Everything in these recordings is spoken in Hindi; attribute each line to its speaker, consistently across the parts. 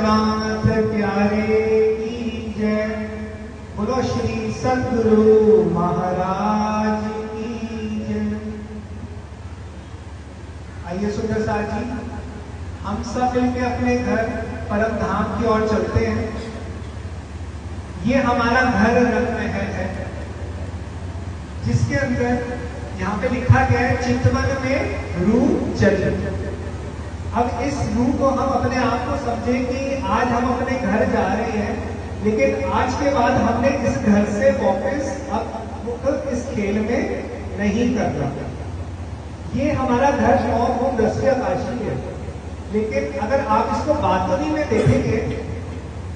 Speaker 1: नाथ प्यारे की जय। बोलो श्री सद्गुरु महाराज की जय। आइए सुंदर साथ जी, हम सब मिलकर अपने घर परम धाम की ओर चलते हैं। ये हमारा घर रंग महल है, जिसके अंदर यहाँ पे लिखा गया है चितवन में रूप चल। अब इस रूप को हम अपने आप को समझें कि आज हम अपने घर जा रहे हैं, लेकिन आज के बाद हमने इस घर से वापस अब इस खेल में नहीं करना। ये हमारा घर 9 भूम 10वीं आकाशी है, लेकिन अगर आप इसको बातोनी में देखेंगे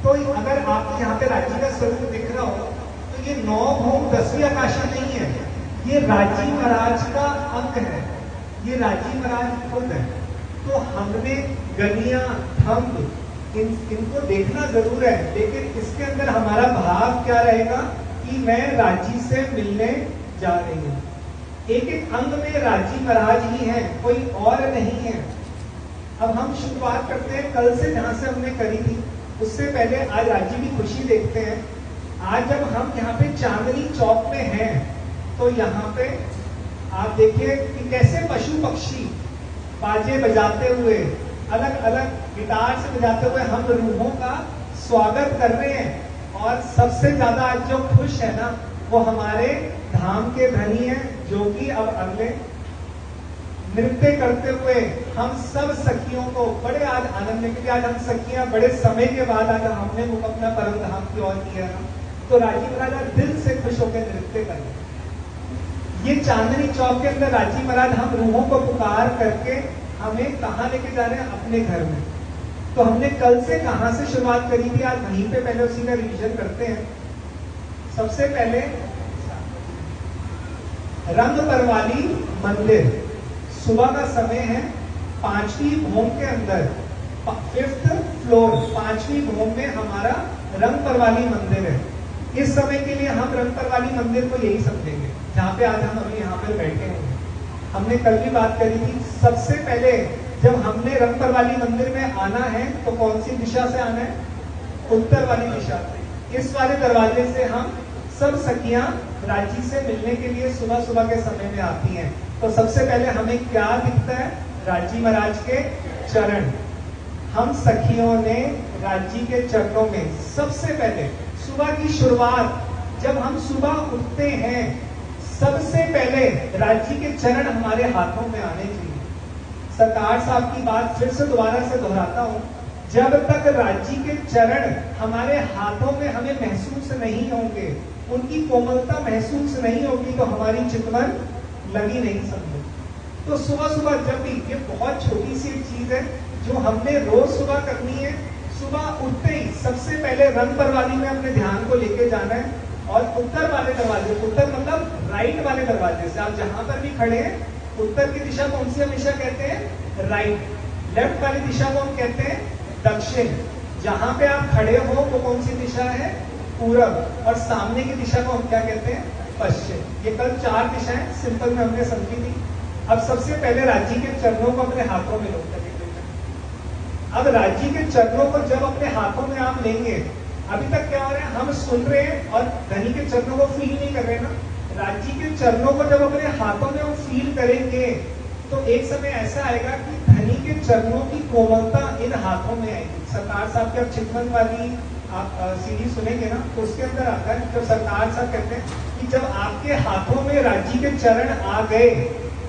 Speaker 1: तो अगर आपको यहाँ पे राज्य का स्वरूप दिख रहा हो तो ये 9 भूम 10वीं आकाशी नहीं है, ये राजी महाराज का अंक है, ये राजी महाराज खुद है। तो हमने गनिया थंब इनको देखना जरूर है, लेकिन इसके अंदर हमारा भाव क्या रहेगा कि मैं राजी से मिलने जा रही हूँ। एक एक अंग में राजी महाराज ही है, कोई और नहीं है। अब हम शुरुआत करते हैं कल से जहां से हमने करी थी, उससे पहले आज राजी की खुशी देखते हैं। आज जब हम यहाँ पे चांदनी चौक में हैं तो यहाँ पे आप देखिए कि कैसे पशु पक्षी बाजे बजाते हुए, अलग अलग गिटार से बजाते हुए हम रूहों का स्वागत कर रहे हैं। और सबसे ज्यादा आज जो खुश है ना, वो हमारे धाम के धनी हैं, जो कि अब अगले नृत्य करते हुए हम सब सखियों को बड़े आज आनंद में, क्योंकि आज हम सखियां बड़े समय के बाद आज हमने मुख अपना परम धाम की ओर किया ना, तो राजीव महाराज दिल से खुश होकर नृत्य कर रहे हैं। ये चांदनी चौक के अंदर राजी महाराज हम रूहों को पुकार करके हमें कहाँ लेके जा रहे हैं? अपने घर में। तो हमने कल से कहां से शुरुआत करी थी, आज वहीं पे पहले उसी का रिवीजन करते हैं। सबसे पहले रंग परवाली मंदिर, सुबह का समय है, 5वीं भूम के अंदर 5th फ्लोर 5वीं भूम में हमारा रंग परवाली मंदिर है। इस समय के लिए हम रंग परवाली मंदिर को यही समझेंगे जहाँ पे आज हम अभी यहाँ पर बैठे होंगे। हमने कल भी बात करी थी, सबसे पहले जब हमने रंग परवाली मंदिर में आना है तो कौन सी दिशा से आना है? उत्तर वाली दिशा से। इस वाले दरवाजे से हम सब सखियां राजी से मिलने के लिए सुबह सुबह के समय में आती हैं। तो सबसे पहले हमें क्या दिखता है? राजी महाराज के चरण। हम सखियों ने राजी के चरणों में सबसे पहले सुबह की शुरुआत, जब हम सुबह उठते हैं सबसे पहले राजी के चरण हमारे हाथों में आने चाहिए। सरकार साहब की बात फिर से दोबारा से दोहराता हूं, जब तक राजी के चरण हमारे हाथों में हमें महसूस नहीं होंगे, उनकी कोमलता महसूस नहीं होगी, तो हमारी चितवन लगी नहीं समझो। तो सुबह सुबह जब भी, ये बहुत छोटी सी चीज है जो हमने रोज सुबह करनी है। सुबह उठते ही सबसे पहले रंग परवाली में अपने ध्यान को लेके जाना है और उत्तर वाले दरवाजे, उत्तर मतलब राइट वाले दरवाजे से आप जहां पर भी खड़े हैं, उत्तर की दिशा कौन सी हमेशा कहते हैं? राइट। लेफ्ट वाली दिशा को हम कहते हैं दक्षिण। जहां पे आप खड़े हो वो कौन सी दिशा है? पूरब। और सामने की दिशा को हम क्या कहते हैं? पश्चिम। ये कल 4 दिशाएं सिंपल में हमने समझी थी। अब सबसे पहले राजी के चरणों को अपने हाथों में लो। अब राजी के चरणों को जब अपने हाथों में आप लेंगे, अभी तक क्या हो रहा है? हम सुन रहे हैं और धनी के चरणों को फील नहीं कर रहे ना। राजी के चरणों को जब अपने हाथों में हम फील करेंगे तो एक समय ऐसा आएगा कि धनी के चरणों की कोमलता इन हाथों में आएगी। सरकार साहब की अब चितवन वाली आप सीढ़ी सुनेंगे ना, तो उसके अंदर आता है जब सरकार साहब कहते हैं कि जब आपके हाथों में राजी के चरण आ गए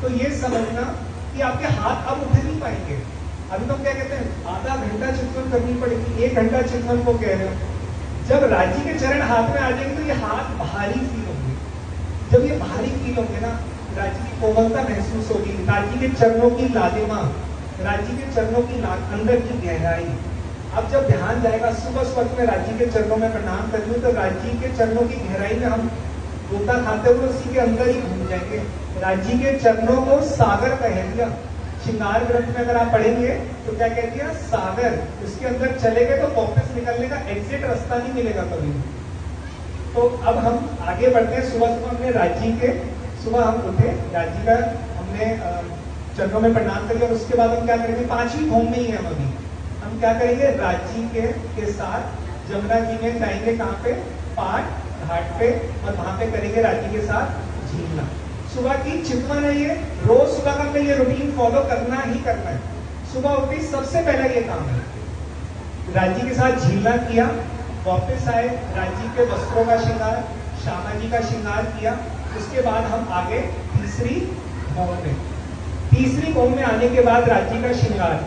Speaker 1: तो ये समझना कि आपके हाथ अब उठ नहीं पाएंगे। अभी तो क्या कहते हैं? आधा घंटा चितवन करनी पड़ेगी, 1 घंटा चितवन को कह रहे हो। जब राजी के चरण हाथ में आ जाएंगे तो ये हाथ भारी फील होंगे। जब ये भारी फील होंगे ना, राजी की कोमलता महसूस होगी, राजी के चरणों की लालिमा, राजी के चरणों की अंदर की गहराई। अब जब ध्यान जाएगा, सुबह सुबह में राजी के चरणों में प्रणाम कर लूं तो राजी के चरणों की गहराई में हम गोता खाते हुए उसी के अंदर ही घूम जाएंगे। राजी के चरणों को सागर कह दिया। श्रृंगार ग्रंथ में अगर आप पढ़ेंगे तो क्या कह दिया? सागर। उसके अंदर चले गए तो वापस निकलने का एग्जिट रास्ता नहीं मिलेगा कभी। तो अब हम आगे बढ़ते हैं। सुबह सुबह हमने राजी के, सुबह हम उठे, राजी का हमने चरणों में प्रणाम करिए और उसके बाद हम क्या करेंगे? 5वीं भूम में ही हम अभी हम क्या करेंगे, राज्य के साथ जमुना जी में जाएंगे, कहाँ पे, पाट घाट पे, और वहां पे करेंगे राज्य के साथ झीलना। सुबह की चितवन है ये, रोज सुबह का हमने ये रूटीन फॉलो करना ही करना है। सुबह उठी सबसे पहला ये काम है, राज्य के साथ झीलना किया, वापस आए, राज्य के वस्त्रों का श्रृंगार, श्यामा जी का श्रृंगार किया। उसके बाद हम आगे तीसरी भौम में, तीसरी भौम में आने के बाद राज्य का श्रृंगार,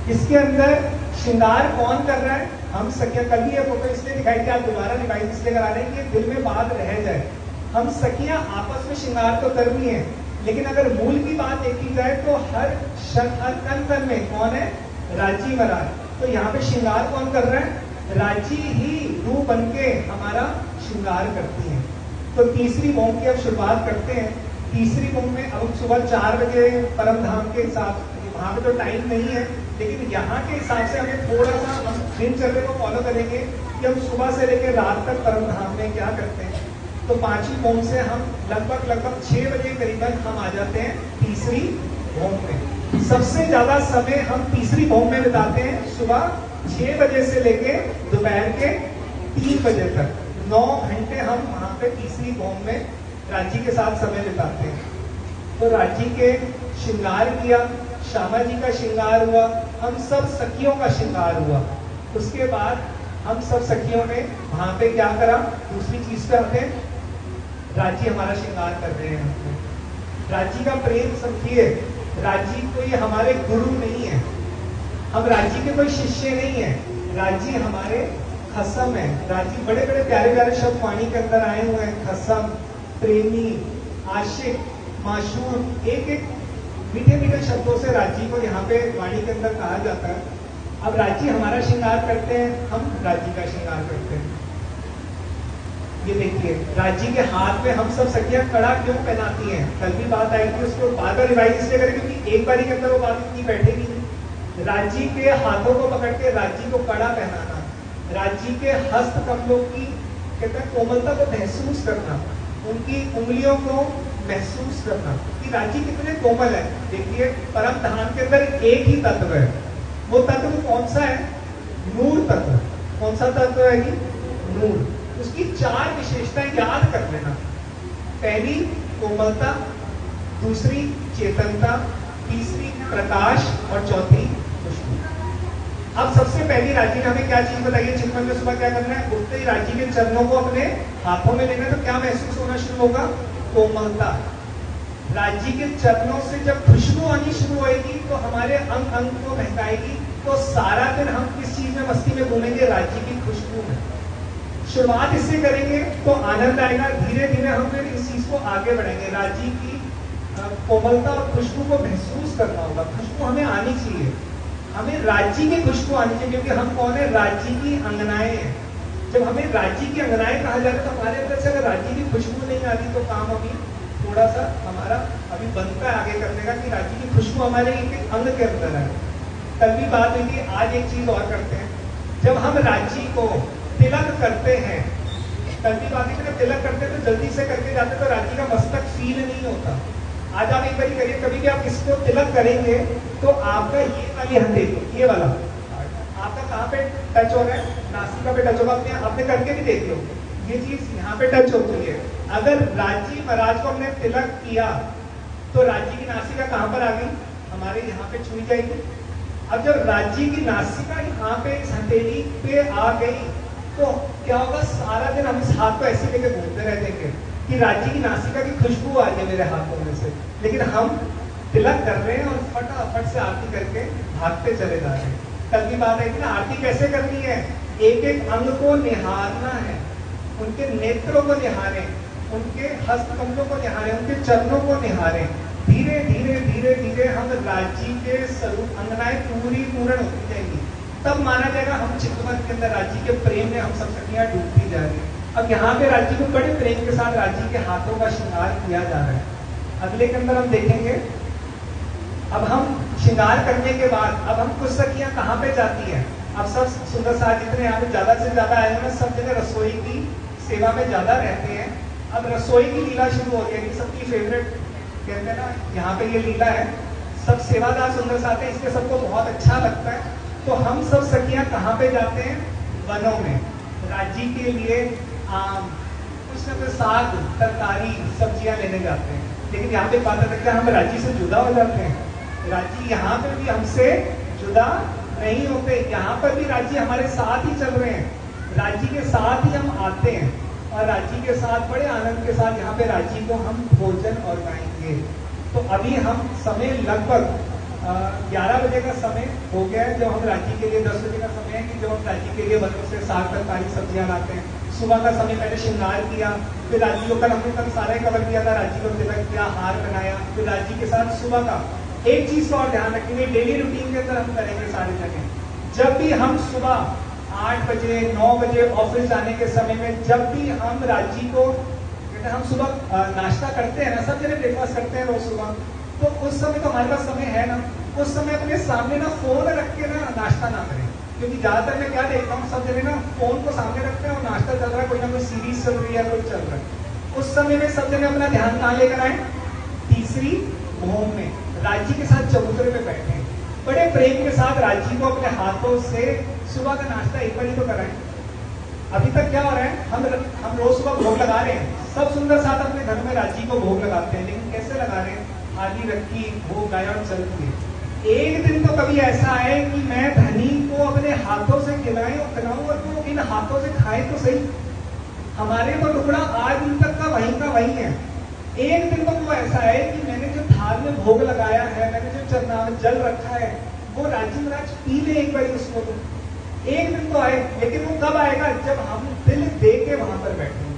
Speaker 1: इसके अंदर श्रृंगार कौन कर रहा है, हम सखियां। कल भी ये फोटो इसलिए दिखाई कि आप दोबारा रिवाइज इसलिए करा रहे हैं कि दिल में बात रह जाए। हम सखियां आपस में श्रृंगार तो करनी है, लेकिन अगर मूल की बात देखी जाए तो हर कण कण में कौन है, राज्य महाराज। तो यहाँ पे श्रृंगार कौन कर रहा है, राज्य ही रूप बन के हमारा श्रृंगार करती है। तो तीसरी भौम की अब शुरुआत करते हैं। तीसरी भौम में अब सुबह 4 बजे परम धाम के हिसाब, वहां पे तो टाइम नहीं है, लेकिन यहाँ के हिसाब से हमें थोड़ा सा हम दिनचर्या को फॉलो करेंगे कि हम सुबह से लेकर रात तक परम धाम में क्या करते हैं। तो 5वीं भौम से हम लगभग 6 बजे करीबन हम आ जाते हैं तीसरी भौम में। सबसे ज्यादा समय हम तीसरी भौम में बिताते हैं, सुबह 6 बजे से लेके दोपहर के 3 बजे तक। 9 घंटे हम वहां पे तीसरी भौम में राज्य के साथ समय बिताते हैं। तो राज्य के श्रृंगार किया, श्यामा जी का श्रृंगार हुआ, हम सब सखियों का श्रृंगार हुआ। उसके बाद हम सब सखियों ने वहां पे क्या करा, दूसरी चीज करते हैं, राज्य हमारा श्रृंगार कर रहे हैं। राज्य का प्रेम समझिए, राज्य कोई हमारे गुरु नहीं है, हम राज्य के कोई शिष्य नहीं है, राज्य हमारे खसम है। राज्य बड़े बड़े प्यारे प्यारे शब्द वाणी के अंदर आए हुए हैं, खसम, प्रेमी, आशिक, माशूक, एक एक मीठे मीठे शब्दों से राज्य को यहाँ पे वाणी के अंदर कहा जाता है। अब राज्य हमारा श्रृंगार करते हैं, हम राज्य का श्रृंगार करते हैं। ये देखिए, राज्य के हाथ में हम सब सखियां कड़ा क्यों पहनाती हैं, कल भी बात आई थी, उसको बार बार रिवाइज इसलिए करें क्योंकि एक बारी के अंदर वो बात इतनी बैठेगी नहीं। राज्य के हाथों को पकड़ के राज्य को कड़ा पहनाना, राज्य के हस्त कमलों की कहते हैं कोमलता को महसूस करना, उनकी उंगलियों को महसूस करना कि राज्य कितने कोमल है। देखिए, परम धाम के अंदर एक ही तत्व है, वो तत्व कौन सा है, नूर तत्व। कौन सा तत्व है कि नूर। उसकी 4 विशेषताएं याद कर लेना, पहली कोमलता, दूसरी चेतनता, तीसरी प्रकाश और चौथी खुशबू। अब सबसे पहली राज्य ने हमें क्या चीज बताई है, चिंतन में सुबह क्या करना है, उठते ही राज्य के चरणों को अपने हाथों में लेना, तो क्या महसूस होना शुरू होगा, कोमलता। राज्य के चरणों से जब खुशबू आनी शुरू होगी तो हमारे अंग अंग को महकाएगी, तो सारा दिन हम किस चीज में मस्ती में घूमेंगे, राज्य की खुशबू में। शुरुआत इससे करेंगे तो आनंद आएगा, धीरे धीरे हम फिर इस चीज को आगे बढ़ाएंगे। राज्य की कोमलता और खुशबू को महसूस करना होगा, खुशबू हमें आनी चाहिए, हमें राज्य की खुशबू आनी चाहिए, क्योंकि हम कौन है, राज्य की अंगनाएं हैं। जब हमें राज्य की अंगनाएं कहा जाता है तो हमारे अंदर से अगर राज्य की खुशबू नहीं आती तो काम अभी थोड़ा सा हमारा अभी बनता है आगे करने का, कि राज्य की खुशबू हमारे एक अंग के अंदर है। कल भी बात हुई थी, आज एक चीज और करते हैं, जब हम राज्य को तिलक करते हैं, कल भी बात है, तिलक करते तो जल्दी से करके जाते तो राज्य का मस्तक फील नहीं होता। आज आप एक बार करिए, कभी भी आप इसको तिलक करेंगे तो आपका ये वाली हाथ देखो, ये वाला आपका कहाँ पे टच हो रहा है, नासिका पे टच होगा, आपने करके भी देख लो, ये चीज यहाँ पे टच होती है। अगर राज्य महाराज को हमने तिलक किया तो राज्य की नासिका कहाँ पर आ गई, हमारे यहाँ पे छुई जाएगी। अब जब राज्य की नासिका यहाँ पे इस हथेली पे आ गई तो क्या होगा, सारा दिन हम इस हाथ को ऐसे लेके घूमते रह जाएंगे कि राज्य की नासिका की खुशबू आ रही है मेरे हाथों में से, लेकिन हम तिलक कर रहे हैं और फटाफट से आरती करके भागते चले जा रहे हैं। कल की बात है कि ना, आरती कैसे करनी है, एक एक अंग को निहारना है, उनके नेत्रों को निहारें, उनके हस्त कमलों को निहारें, उनके चरणों को निहारें। धीरे धीरे धीरे धीरे हम राज्य के स्वरूप अंगनाएं पूरी पूर्ण होती जाएंगी, तब माना जाएगा हम चितवन के अंदर राज्य के प्रेम में हम सब सखियां डूबती जा रही है। अब यहाँ पे राज्य को बड़े प्रेम के साथ राज्य के हाथों का श्रृंगार किया जा रहा है। अगले के अंदर हम देखेंगे, अब हम श्रृंगार करने के बाद अब हम कुछ सखियां कहाँ पे जाती है, अब सब सुंदर साथ जितने यहाँ पे ज्यादा से ज्यादा आए हैं, सब जगह रसोई की सेवा में ज्यादा रहते हैं। अब रसोई की लीला शुरू हो गई, सबकी फेवरेट कहते हैं ना, यहाँ पे ये लीला है, सब सेवादार सुंदर से आते हैं, इसलिए सबको बहुत अच्छा लगता है। तो हम सब सखियां कहाँ पे जाते हैं? वनों में राज्य के लिए आम, कुछ न कुछ साग तरकारी सब्जियां लेने जाते हैं। लेकिन यहाँ पे बात है कि हम राज्य से जुदा हो जाते हैं। राज्य यहाँ पे भी हमसे जुदा नहीं होते, यहाँ पर भी राज्य हमारे साथ ही चल रहे हैं। राज्य के साथ ही हम आते हैं और राज्य के साथ बड़े आनंद के साथ यहाँ पे राज्य को हम भोजन organiएंगे। तो अभी हम समय लगभग 11 बजे का समय हो गया है, जब हम राज्य के लिए 10 बजे का समय है कि जब हम राज्य के लिए वनों से साग तरकारी सब्जियां लाते हैं। सुबह का समय पहले श्रृंगार किया, फिर राज्य को कल सारा कवर किया था, राज्य को तिलक किया, हार बनाया, फिर राज्य के साथ सुबह का एक चीज का और ध्यान रखेंगे, डेली रूटीन के अंदर हम करेंगे सारे जगह। जब भी हम सुबह 8 बजे 9 बजे ऑफिस जाने के समय में जब भी हम राज्य को हम सुबह नाश्ता करते हैं ना, सब जगह ब्रेकफास्ट करते हैं रोज सुबह, तो उस समय तो हमारे पास समय है ना, उस समय अपने सामने ना फोन रख के ना नाश्ता ना करें। क्योंकि ज्यादातर मैं क्या देखता हूँ, सब जगह ना फोन को सामने रखते हैं और नाश्ता चल रहा है, कोई ना कोई सीरीज चल रही है, कोई चल रहा है। उस समय में सब जगह अपना ध्यान कहाँ लेकर आए? तीसरी भूमि में राज्य के साथ चबूतरे पे बैठे, बड़े प्रेम के साथ राज्य को अपने हाथों से सुबह का नाश्ता एक बार ही तो कराएं। अभी तक क्या हो रहा है, हम रोज सुबह भोग लगा रहे हैं, सब सुंदर साथ अपने घर में राज्य को भोग लगाते हैं, लेकिन कैसे लगा रहे हैं? थाली रखी, भोग गाया और चलती है। एक दिन तो कभी ऐसा आए कि मैं धनी को अपने हाथों से खिलाएं और खिलाऊं और वो इन हाथों से खाए तो सही। हमारे तो टुकड़ा आज दिन तक का वही है। एक दिन तो वो ऐसा है कि मैंने जो थाल में भोग लगाया है, मैंने जो चरना जल रखा है, वो राज्य महाराज पी ले एक बार उसको। तो एक दिन तो आए, लेकिन वो कब आएगा? जब हम दिल दे के वहां पर बैठेंगे।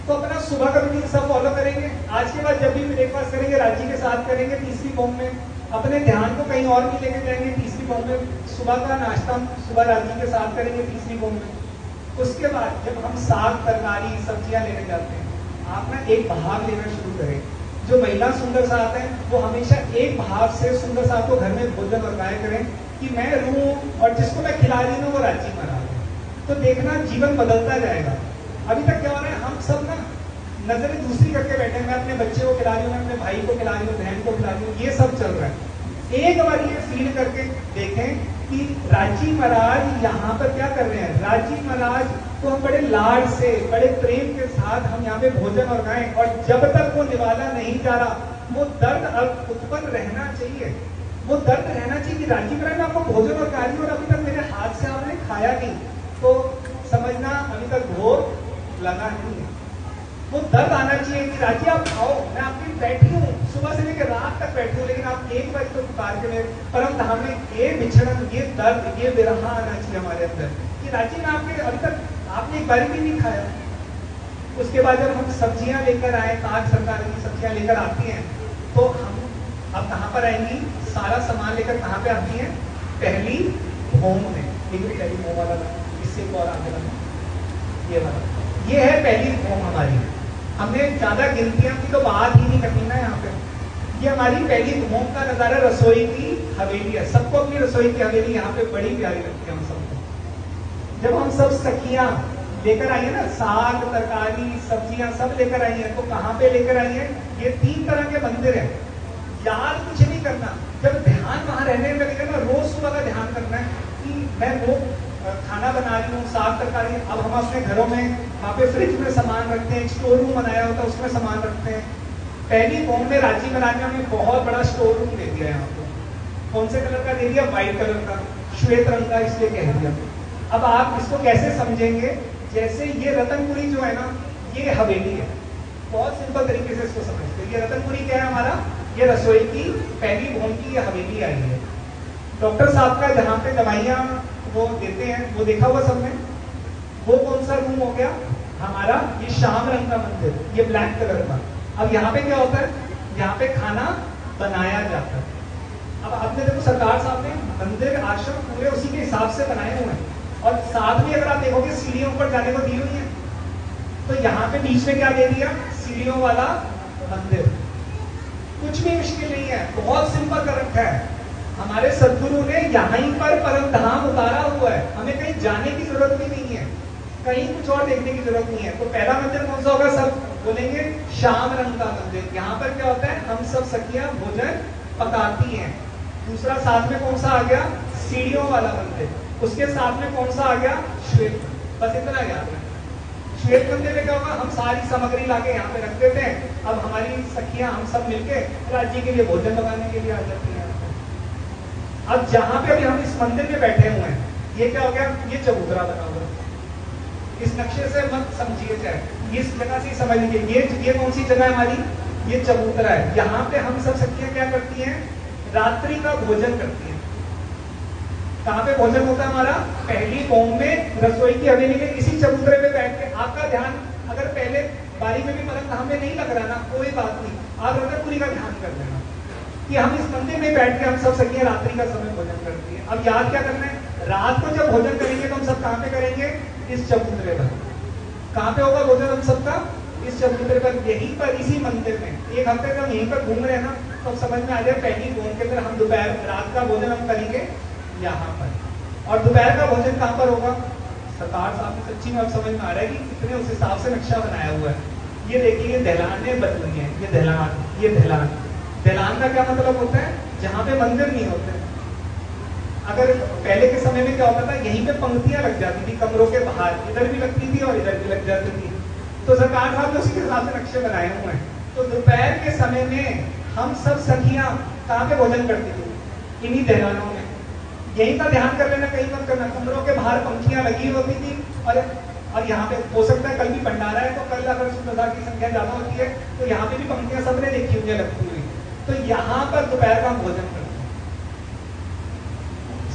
Speaker 1: तो अपना सुबह का रूटीन सब फॉलो करेंगे। आज के बाद जब भी ब्रेकफास्ट करेंगे राज्य के साथ करेंगे। तीसरी फॉर्म में अपने ध्यान को कहीं और भी लेके जाएंगे। तीसरी फॉर्म में सुबह का नाश्ता सुबह राज्य के साथ करेंगे तीसरी फॉर्म में। उसके बाद जब हम साग तरकारी सब्जियां लेने जाते हैं, आप ना एक भाग लेना शुरू करें। जो महिला सुंदर साथ है वो हमेशा एक भाग से सुंदर साथ को घर में भोजन वर्गाए करें कि मैं रूं और जिसको मैं खिला रही हूँ वो राज्य में आ रहा है। तो देखना जीवन बदलता जाएगा। अभी तक क्या हो रहा है, हम सब ना नजरें दूसरी करके बैठे हैं। मैं अपने बच्चे को खिला रही हूँ, मैं अपने भाई को खिला रही हूँ, बहन को खिला रही हूँ, ये सब चल रहा है। एक बार ये फील करके देखें कि राजी महाराज यहाँ पर क्या कर रहे हैं। राजी महाराज तो हम बड़े लाड से बड़े प्रेम के साथ हम यहाँ पे भोजन और गाएं, और जब तक वो निवाला नहीं जा रहा वो दर्द अब उत्पन्न रहना चाहिए। वो दर्द रहना चाहिए कि राजी महाराज मैं आपको भोजन और गा रही हूँ और अभी तक मेरे हाथ से आपने खाया नहीं, तो समझना अभी तक भोग लगा नहीं है। वो दर्द आना चाहिए कि राजी आप खाओ, मैं आपकी बैठी हूँ, सुबह से लेकर रात तक बैठी हूँ, लेकिन आप एक बार तो पुकार के मेरे परम धाम में ये बिछड़न, ये दर्द, ये विरह आना चाहिए हमारे अंदर कि राजी मैं आपके अभी तक आपने एक बारी भी नहीं खाया। उसके बाद जब हम सब्जियां लेकर आए, साग सरकारी की सब्जियां लेकर आती हैं, तो हम अब कहाँ पर आएंगी? सारा सामान लेकर कहाँ पे आती हैं? पहली भूम में। देखिए पहली भूम वाला, इससे और आगे वाला, ये वाला, ये है पहली भूम हमारी। हमने ज्यादा गिनतियां की तो बात ही नहीं करनी ना यहाँ पे। ये हमारी पहली भूम का नजारा, रसोई की हवेली है। सबको अपनी रसोई की हवेली यहाँ पे बड़ी प्यारी लगती है हम सबको। जब हम सब सखियां लेकर आई है ना, साग तरकारी सब्जियां सब लेकर आई है, तो कहाँ पे लेकर आई है? ये 3 तरह के मंदिर है। याद कुछ नहीं करना, जब ध्यान वहां रहने लगेगा ना, रोज सुबह का ध्यान करना है कि मैं वो खाना बना रही हूँ, साग तरकारी। अब हम अपने घरों में वहाँ पे फ्रिज में सामान रखते हैं, एक स्टोर रूम बनाया होता है उसमें सामान रखते हैं। पहली फॉर्म में राजी महाराज ने हमें बहुत बड़ा स्टोर रूम दे दिया है। यहाँ पे कौन से कलर का दे दिया? व्हाइट कलर का, श्वेत रंग का इसलिए कह दिया। अब आप इसको कैसे समझेंगे? जैसे ये रतनपुरी जो है ना, ये हवेली है। बहुत सिंपल तरीके से इसको समझते हैं। ये रतनपुरी क्या है हमारा? ये रसोई की पहली भूम की ये हवेली आई है। डॉक्टर साहब का जहाँ पे दवाइयाँ वो देते हैं, वो देखा हुआ सबने? वो कौन सा रूम हो गया हमारा? ये श्याम रंग का मंदिर, ये ब्लैक कलर का। अब यहाँ पे क्या होता है? यहाँ पे खाना बनाया जाता है। अब आपने देखो सरकार साहब ने मंदिर आश्रम पूरे उसी के हिसाब से बनाए हुए हैं, और साथ में अगर आप देखोगे सीढ़ियों पर जाने को दी हुई है। तो यहाँ पे बीच में क्या दे दिया? सीढ़ियों वाला मंदिर। कुछ भी मुश्किल नहीं है, बहुत सिंपल कर रखा है। हमारे सदगुरु ने यहीं पर परम धाम उतारा हुआ है, हमें कहीं जाने की जरूरत भी नहीं है, कहीं कुछ और देखने की जरूरत नहीं है। तो पहला मंदिर कौन सा होगा? सब बोलेंगे श्याम रंग का मंदिर। यहाँ पर क्या होता है? हम सब सखियां भोजन पकाती हैं। दूसरा साथ में कौन सा आ गया, सीढ़ियों वाला मंदिर, उसके साथ में कौन सा आ गया, श्वेत मंदिर। बस इतना याद रखना। श्वेत मंदिर में क्या होगा, हम सारी सामग्री लाके यहाँ पे रख देते हैं। अब हमारी सखियां हम सब मिलके राज्य के लिए भोजन लगाने के लिए आ जाती हैं। अब जहां पे अभी हम इस मंदिर में बैठे हुए हैं, ये क्या हो गया, ये चबूतरा बना हुआ है। इस नक्शे से मत समझिए, चाहे इस जगह से ही समझ लीजिए, ये कौन सी जगह है हमारी, ये चबूतरा है। यहाँ पे हम सब सखियां क्या करती हैं, रात्रि का भोजन करती हैं। कहाँ पे भोजन होता है हमारा, पहली भोम में रसोई की हवेली में, इसी चबूतरे पे बैठ के। आपका ध्यान अगर पहले बारी में भी परम धाम में नहीं लग रहा ना, कोई बात नहीं, आप रतनपुरी का ध्यान कर लेना कि हम इस मंदिर में बैठ के हम सब सखियां रात्रि का समय भोजन करती हैं। अब याद क्या करना है, रात को जब भोजन करेंगे तो हम सब कहाँ पे करेंगे, इस चबूतरे पर। कहाँ पे होगा भोजन हम सबका, इस चबूतरे पर, यहीं पर, इसी मंदिर में। एक हफ्ते से हम यहीं पर घूम रहे हैं ना, तो समझ में आ जाए पहली भोम के अंदर हम दोपहर रात का भोजन हम करेंगे यहाँ पर। और दोपहर का भोजन कहाँ पर होगा, सरकार साहब की सच्ची में अब समझ में आ रहा है कि कितने उस हिसाब से नक्शा बनाया हुआ है। ये देखिए, ये दहलानें बन रही हैं, ये दहलान, ये दहलान। दहलान का क्या मतलब होता है, जहाँ पे मंदिर नहीं होते। अगर पहले के समय में क्या होता था, यहीं पे पंक्तियां लग जाती थी कमरों के बाहर, इधर भी लगती थी और इधर भी लग जाती थी। तो सरकार साहब ने उसी के हिसाब से नक्शे बनाए हुए हैं। तो दोपहर के समय में हम सब सखियां कहाँ पे भोजन करती थी, इन्हीं दहलानों में। यहीं का ध्यान कर लेना, कहीं मत करना। कमरों के बाहर पंक्तियां लगी होती थी, और यहाँ पे हो सकता है कल भी भंडारा है, तो कल अगर सुंदरता की संख्या ज्यादा होती है तो यहाँ पे भी पंक्तियां सबने देखी हुई लगती हुई। तो यहाँ पर दोपहर का भोजन करते हैं।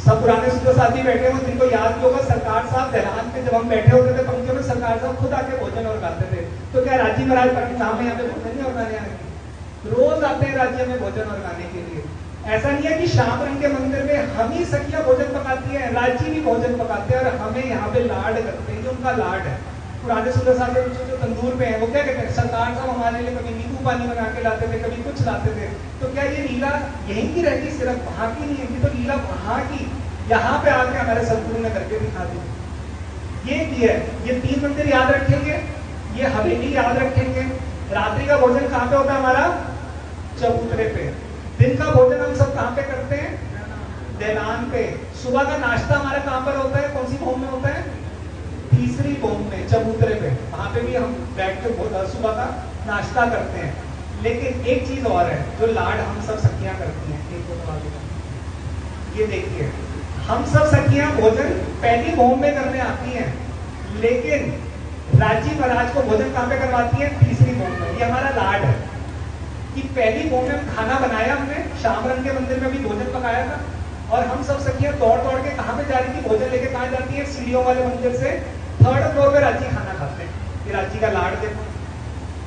Speaker 1: सब पुराने सूत्र साथी बैठे हुए, जिनको याद भी होगा, सरकार साहब दहलान पे जब हम बैठे होते थे पंक्तियों में, सरकार साहब खुद आके भोजन और गाते थे। तो क्या राजी महाराज परिणाम में यहाँ पे भोजन नहीं organize आएंगे, रोज आते हैं राज्य में भोजन और गाने के लिए। ऐसा नहीं है कि श्याम रंग के मंदिर में हम ही सखियां भोजन पकाती हैं, राज्य भी भोजन पकाते हैं और हमें यहाँ पे लाड करते हैं। ये उनका लाड है। पुराने सूत्र साहब जो तंदूर पे है, वो क्या कहते हैं, सरकार साहब हमारे लिए कभी नींबू पानी बना के लाते थे, कभी कुछ लाते थे। तो क्या ये लीला यहीं की रहती, सिर्फ वहां की नहीं है, तो लीला वहां की यहाँ पे आके हमारे सदगुरु ने करके दिखा दी। ये की है, ये 3 मंदिर याद रखेंगे, ये हवेली याद रखेंगे। रात्रि का भोजन कहाँ पे होता है हमारा, चबूतरे पे। दिन का भोजन हम सब कहाँ पे करते हैं, दहलान पे। सुबह का नाश्ता हमारा कहाँ पर होता है, कौन सी भोम में होता है, तीसरी भोम में, चबूतरे पे। वहां पे भी हम बैठ के सुबह का नाश्ता करते हैं। लेकिन एक चीज और है जो लाड हम सब सखियां करती हैं। ये देखिए, हम सब सखियां भोजन पहली भोम में करने आती हैं, लेकिन राजी महाराज को भोजन कहाँ पे करवाती है, तीसरी भोम में। ये हमारा लाड है कि पहली भोम में खाना बनाया हमने, श्याम रंग के मंदिर में भी भोजन पकाया था, और हम सब सखियां दौड़ दौड़ के कहाँ पे जा रही थी, भोजन लेके कहाँ जाती है, सीढ़ियों वाले मंदिर से 3rd फ्लोर पे राजी खाना खाते हैं। ये राजी का लाड देखो,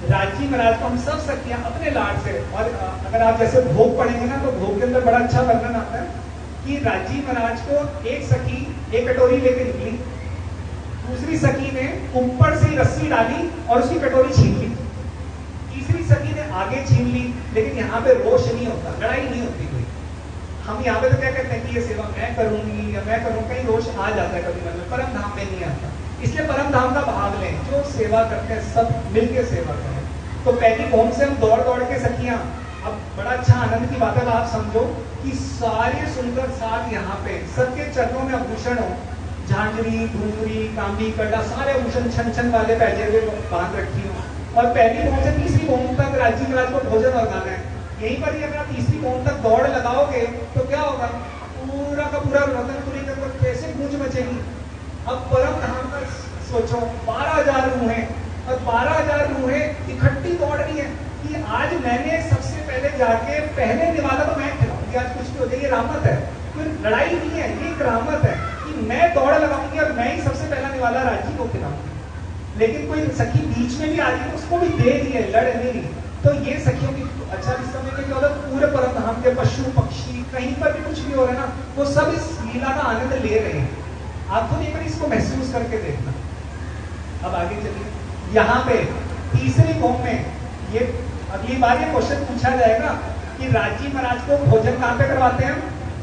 Speaker 1: राजी महाराज को हम सब सखियां अपने लाड से। और अगर आप जैसे भोग पढ़ेंगे ना, तो भोग के अंदर बड़ा अच्छा वर्णन आता है कि राजी महाराज को एक सखी एक कटोरी लेके निकली, दूसरी सखी ने ऊपर से रस्सी डाली और उसकी कटोरी छीन ली, तीसरी सखी ने आगे छीन ली। लेकिन यहाँ पे रोष नहीं होता, लड़ाई नहीं होती कोई। हम यहाँ पे तो क्या कहते हैं कि ये सेवा मैं करूंगी या मैं करूँ, कहीं रोष आ जाता है कभी मन में, परम धाम में नहीं आता। इसलिए परम धाम का भाग लें, जो सेवा करते हैं सब मिलके सेवा करें। तो पहली भोम से हम दौड़ दौड़ के सखियां, अब बड़ा अच्छा आनंद की बात है, आप समझो कि सारे सुंदर साथ यहाँ पे सबके चरणों में आभूषण हो, झांझरी, घुंघरी, कांबी, कड़ा, सारे आभूषण छन छन वाले पहले बांध रखी हो। और पहली भोम से तीसरी भोम तक राजी महाराज को भोजन और गाना है। यहीं पर ही अगर आप तीसरी भोम तक दौड़ लगाओगे तो क्या होगा, पूरा का पूरा रतनपुरी के अंदर कैसे गूंज मचेगी। अब परम धाम का सोचो, 12,000 रूहें, और 12,000 रूहें इकट्ठी दौड़ रही है कि आज मैंने सबसे पहले जाके पहले निवाला तो मैं खिलाऊंगी, आज कुछ भी हो जाए। ये रामत है, कोई लड़ाई नहीं है, ये एक रामत है कि मैं दौड़ लगाऊंगी और मैं ही सबसे पहला निवाला राजी को खिलाऊंगी। लेकिन कोई सखी बीच में भी आ रही है, उसको भी दे रही है, लड़ नहीं रही। तो ये सखियों की अच्छा, इस समय में क्या होता है, पूरे परम धाम के पशु पक्षी कहीं पर भी कुछ भी हो रहा है ना, वो सब इस लीला का आनंद ले रहे हैं। आप खुद एक बार इसको महसूस करके देखना। अब आगे चलिए, यहाँ पे तीसरी भोम में ये अगली बार ये क्वेश्चन पूछा जाएगा कि राजी महाराज को भोजन कहाँ पे करवाते हैं,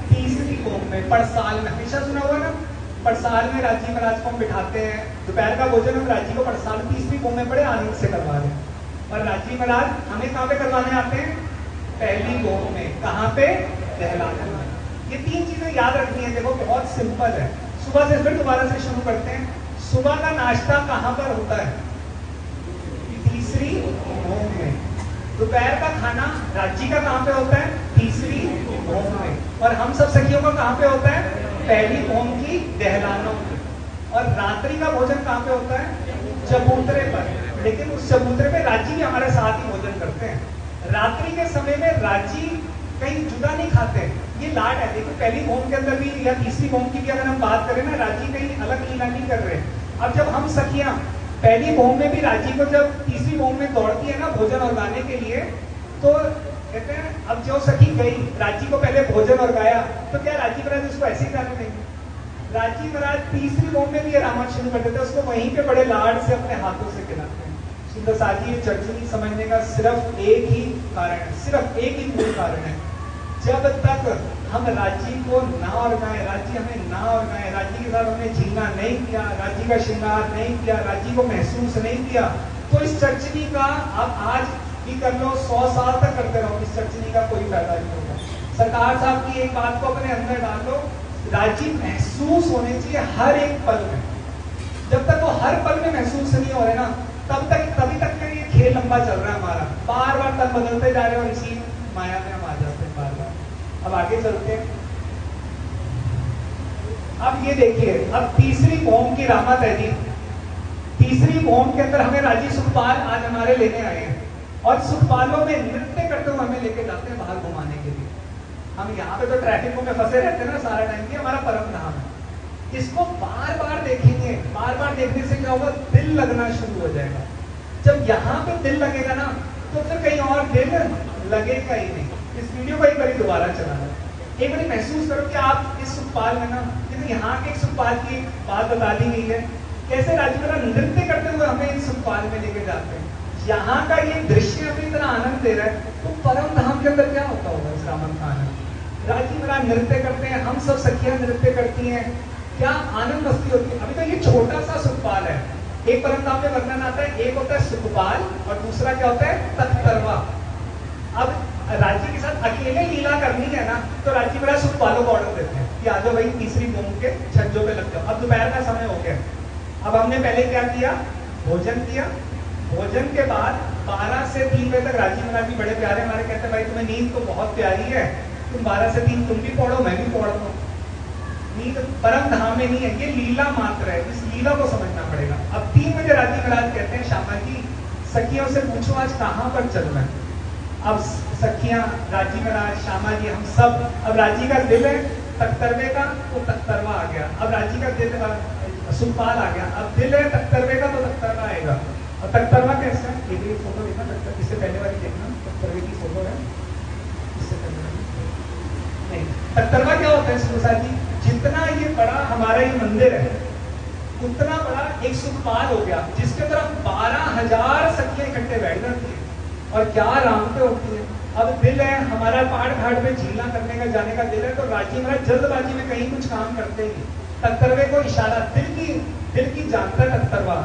Speaker 1: तीसरी भोम में, पड़साल में। हमेशा सुना हुआ ना, पड़साल में राजी महाराज को हम बिठाते हैं, दोपहर का भोजन हम राजी को पड़साल तीसरी भोम में बड़े आनंद से करवा रहे हैं। और राजी महाराज हमें कहाँ पे करवाने आते हैं, पहली भोम में। कहाँ पे, दहलान में। ये 3 चीजें याद रखनी है। देखो बहुत सिंपल है। सुबह से फिर दोबारा से शुरू करते हैं। सुबह का नाश्ता कहां पर होता है? तीसरी भूम में। दोपहर का खाना राज्य का कहां पे होता है? तीसरी भूम में। और हम सब सखियों का कहां पे होता है? पहली भूम की दहलानों में। और रात्रि का भोजन कहां पे होता है? चबूतरे पर। लेकिन उस चबूतरे पे राज्य भी हमारे साथ ही भोजन करते हैं। रात्रि के समय में राज्य कहीं जुदा नहीं खाते। ये लाड है। देखो पहली भूम के अंदर भी या तीसरी भूम की भी अगर हम बात करें ना, राज्य कहीं अलग लीला नहीं कर रहे। अब जब हम सखियां पहली भूम में भी राज्य को जब तीसरी भूम में दौड़ती है ना भोजन उगाने के लिए, तो कहते हैं अब जो सखी गई राज्य को पहले भोजन उगाया, तो क्या राज्य महाराज उसको ऐसे ही जाने देंगे? राज्य महाराज तीसरी भूम में भी ये रामायण शुरू कर देते हैं, उसको वहीं पे बड़े लाड से अपने हाथों से खिलाते हैं। सुंदर साजी ये चर्चनी समझने का सिर्फ एक ही कारण है, सिर्फ एक ही मूल कारण है। जब तक हम राज्य को ना उगाए, राज्य हमें ना उगाए, राज्य के साथ हमने झीलना नहीं किया, राज्य का श्रृंगार नहीं किया, राज्य को महसूस नहीं किया, तो इस चर्चनी का आप आज भी कर लो, 100 साल तक करते रहो, इस चर्चनी का कोई फायदा नहीं होगा। सरकार साहब की एक बात को अपने अंदर डाल लो, राज्य महसूस होने चाहिए हर एक पल में। जब तक वो हर पल में महसूस नहीं हो रहे ना, तभी तक ये खेल लंबा चल रहा है हमारा। बार बार तक बदलते जा रहे हैं और इसी माया में हम आ जाते हैं बार बार। अब आगे चलते हैं। अब ये देखिए, अब तीसरी भूम की रामत है जी। तीसरी भूम के अंदर हमें राजी सुखपाल आज हमारे लेने आए हैं और सुखपालों में नृत्य करते हुए हमें लेके जाते हैं बाहर घुमाने के लिए। हम यहाँ पे तो ट्रैफिक में फंसे रहते हैं ना सारा टाइम, ये हमारा परम धाम है। इसको बार बार देखेंगे, बार बार देखने से क्या होगा? दिल लगना शुरू हो जाएगा। जब यहाँ पे दिल लगेगा ना, तो फिर कहीं और दिल लगेगा ही नहीं। इस वीडियो को एक बार दोबारा चलाना, एक बार महसूस करो कि आप इस सुखपाल में ना, तो यहाँ के एक सुखपाल की बात बता दी गई है, कैसे राजपुरा नृत्य करते हुए हमें इस सुखपाल में लेके जाते हैं। यहाँ का ये दृश्य हमें इतना आनंद दे रहा है, तो परम धाम के अंदर क्या होता होगा इस रामन का आनंद? राजी महाराज नृत्य करते हैं, हम सब सखियां नृत्य करती हैं, क्या आनंद मस्ती होती है। अभी तो ये छोटा सा सुखपाल है। एक परम धाम में वर्णन आता है, एक होता है सुखपाल और दूसरा क्या होता है? तख्तरवा। अब राज्य के साथ अकेले लीला करनी है ना, तो राज्य महाराज सुखपालों को ऑर्डर देते हैं कि आ जाओ भाई तीसरी भूम के छज्जों पे लग जाओ। अब दोपहर का समय हो गया। अब हमने पहले क्या किया? भोजन किया। भोजन के बाद 12 से 3 बजे तक राज्य महाराज भी बड़े प्यारे हमारे, कहते हैं भाई तुम्हें नींद तो बहुत प्यारी है, तुम 12 से 3 तुम भी पढ़ो, मैं भी पढ़ता हूँ। नींद परम धाम में नहीं है, ये लीला मात्र है, इस लीला को समझना पड़ेगा। अब 3 बजे राज्य महाराज कहते हैं श्यामा जी सखियों से पूछो आज कहाँ पर चलना है। अब सखियां, राज्य महाराज, श्यामा जी, हम सब, अब राज्य का दिल है तख्तरवे का, तो तख्तरवा आ गया। अब राज्य का दिल सुखपाल आ गया। अब दिल है तख्तरवे का, तो तख्तरवा आएगा। और तख्तरवा कैसा है? ये भी फोटो देखना, तख्तर इससे पहले वाली देखना, तख्तरवे की फोटो है, इससे पहले नहीं। तख्तरवा क्या होता है सुरसाद जी? जितना ये बड़ा हमारा ये मंदिर है, उतना बड़ा एक सुखपाल हो गया, जिसके अंदर 12,000 सखियां इकट्ठे बैठ जाती है और क्या रामते होती है। अब दिल है हमारा, पहाड़ घाट में झीलना करने का, जाने का दिल है, तो राज्य महाराज जल्दबाजी में कहीं कुछ काम करते ही। तख्तरवे को इशारा, दिल की जानता है तख्तरवा,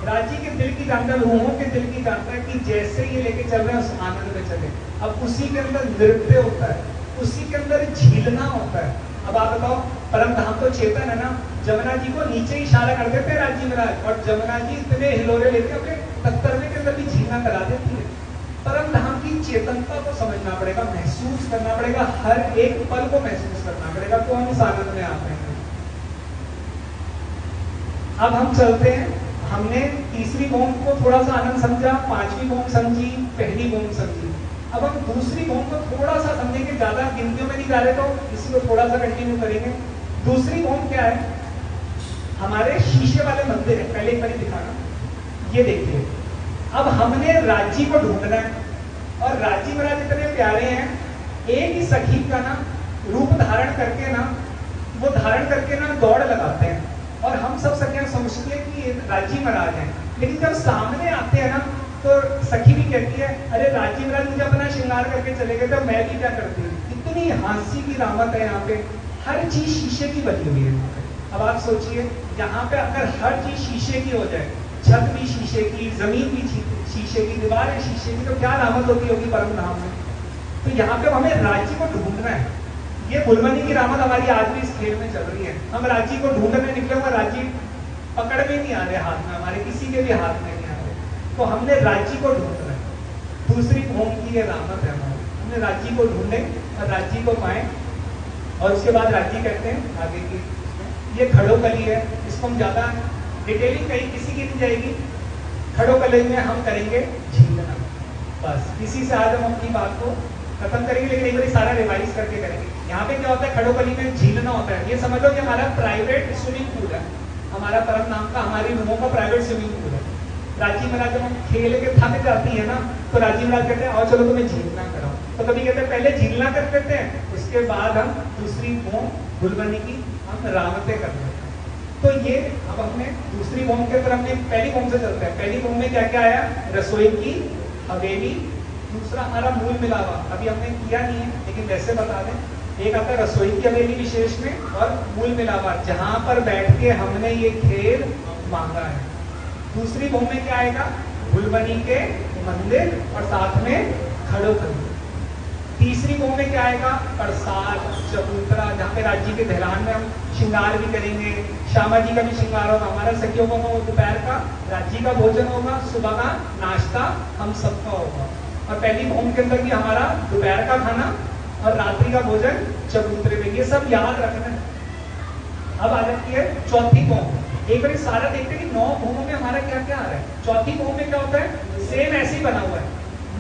Speaker 1: राज्य के दिल की जानता है, रूहों के दिल की जानता है कि जैसे ये लेके चल रहे हैं उस आनंद में चले। अब उसी के अंदर नृत्य होता है, उसी के अंदर झीलना होता है। अब आप बताओ, परम धाम तो चेतन है ना, जमुना जी को नीचे इशारा कर देते हैं राज्य महाराज, और जमुना जी इतने हिलोरे लेके अपने तख्तरवे के अंदर भी झीलना करा देती है। परम धाम की चेतनता को समझना पड़ेगा, महसूस करना पड़ेगा, हर एक पल को महसूस करना पड़ेगा, तो हम इस आनंद में आते हैं। अब हम चलते हैं, हमने तीसरी भूम को थोड़ा सा आनंद समझा, 5वीं भूम समझी, पहली भूम समझी। अब हम दूसरी भूम को थोड़ा सा समझेंगे, ज्यादा गिनतियों में नहीं जा रहे, तो इसी को थोड़ा सा कंटिन्यू करेंगे। दूसरी भूम क्या है? हमारे शीशे वाले मंदिर है, पहले एक बार दिखाना, ये देखिए। अब हमने राज्य को ढूंढना है, और राज्य महाराज इतने प्यारे हैं, एक ही सखी का ना रूप धारण करके ना, वो धारण करके ना दौड़ लगाते हैं, और हम सब सखियां समझती है कि ये राज्य महाराज हैं। लेकिन जब सामने आते हैं ना, तो सखी भी कहती है अरे राज्य महाराज मुझे अपना श्रृंगार करके चले गए, तो मैं भी क्या करती हूँ। इतनी हंसी की रामत है यहाँ पे, हर चीज शीशे की बनी हुई है। अब आप सोचिए, यहाँ पे अगर हर चीज शीशे की हो जाए, छत भी शीशे की, जमीन भी शीशे की, दीवारें शीशे की, तो क्या रामत होती होगी परम धाम में। तो यहाँ पे हमें राज्य को ढूंढना है, ये भुलमनी की रामत हमारी आज भी इस खेल में चल रही है। हम राजी को ढूंढने निकले हुए, राजी पकड़ में नहीं आ रहे, हाथ में हमारे किसी के भी हाथ में नहीं आ रहे। तो हमने राजी को ढूंढना है। दूसरी भूम की ये रामत है हमारी, हमने राजी को ढूंढे और राजी को पाए। और उसके बाद राजी कहते हैं आगे की, ये खड़ोकली है, इसको हम ज्यादा डिटेलिंग कहीं किसी की नहीं जाएगी। खड़ोकली में हम करेंगे झीलना, बस इसी से आज हम अपनी बात को खत्म करेंगे, लेकिन एक बार सारा रिवाइज करके करेंगे। यहाँ पे क्या होता है, खड़ोकली में झीलना होता है। ये समझ लो कि हमारा प्राइवेट स्विमिंग पूल है, हमारा परम नाम का, हमारी रूमों का प्राइवेट स्विमिंग पूल है। राजी महाराज जब हम खेल के थक जाती है ना, तो राजी महाराज कहते हैं आओ चलो तुम्हें झीलना कराओ। तो कभी कहते हैं पहले झीलना कर देते हैं, उसके बाद हम दूसरी भूम भुलमनी की हम रामतें कर लेते हैं। तो ये अब हमने दूसरी भूम के ऊपर, हमने पहली भूम से चलते हैं। पहली भूम में क्या क्या आया, रसोई की हवेली, दूसरा हमारा मूल मिलावा, अभी हमने किया नहीं है लेकिन वैसे बता दें। एक आता है रसोई की हवेली विशेष में, और मूल मिलावा जहां पर बैठ के हमने ये खेल मांगा है। दूसरी भूम में क्या आएगा, भुलमनी के मंदिर और साथ में खड़ोकली। तीसरी भूम में क्या आएगा, प्रसाद चबूतरा, जहाँ पे राजी के दहलान में हम श्रृंगार भी करेंगे, श्यामा जी का भी श्रृंगार होगा, हमारा सखियों का दोपहर का राजी का भोजन होगा, सुबह का नाश्ता हम सबका होगा। और पहली भूम के अंदर भी हमारा दोपहर का खाना और रात्रि का भोजन चबूतरे में, ये सब याद रखना है। अब आ जाती है चौथी भूम। एक बार सारा देखते हैं कि 9 भूमों में हमारा क्या क्या आ रहा है। चौथी भूम में क्या होता है, सेम ऐसे ही बना हुआ है,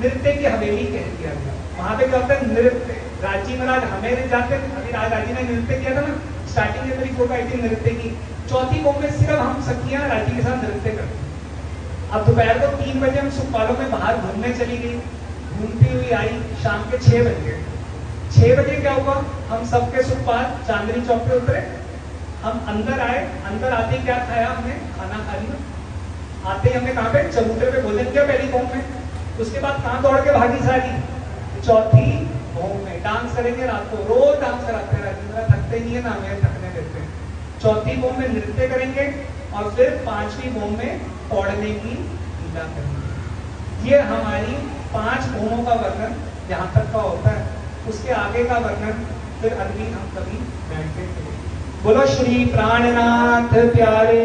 Speaker 1: नृत्य की हवेली कह दिया गया। वहां पे क्या होता है, नृत्य। राजी महाराज हमें जाते, अभी राजी ने नृत्य किया था ना, स्टार्टिंग में मेरी फोटो आई थी नृत्य की। चौथी भूम में सिर्फ हम सखियां राजी के साथ नृत्य करते हैं। अब दोपहर को 3 बजे हम सुखपालों में बाहर घूमने चली गई, घूमती हुई आई, शाम के 6 बजे 6 बजे क्या हुआ, हम सबके सुखपाल चांदनी चौक पे उतरे, हम अंदर आए। अंदर आते ही क्या खाया हमने, खाना खा लिया। आते ही हमने कहाँ पे, चबूतरे पे भोजन किया पहली भूम में। उसके बाद कहाँ दौड़ के भागी सारी, चौथी भूम में डांस करेंगे रात को, रोज डांस कराते हैं राजेंद्र, थकते नहीं है ना हमें थकने देते हैं। चौथी भूम में नृत्य करेंगे और फिर 5वीं भूम में पौड़ने की लीला करेंगे। ये हमारी 5 भूमों का वर्णन यहाँ तक का होता है। उसके आगे का वर्णन फिर अगली हम कभी बैठ के करेंगे। बोलो श्री प्राणनाथ प्यारे।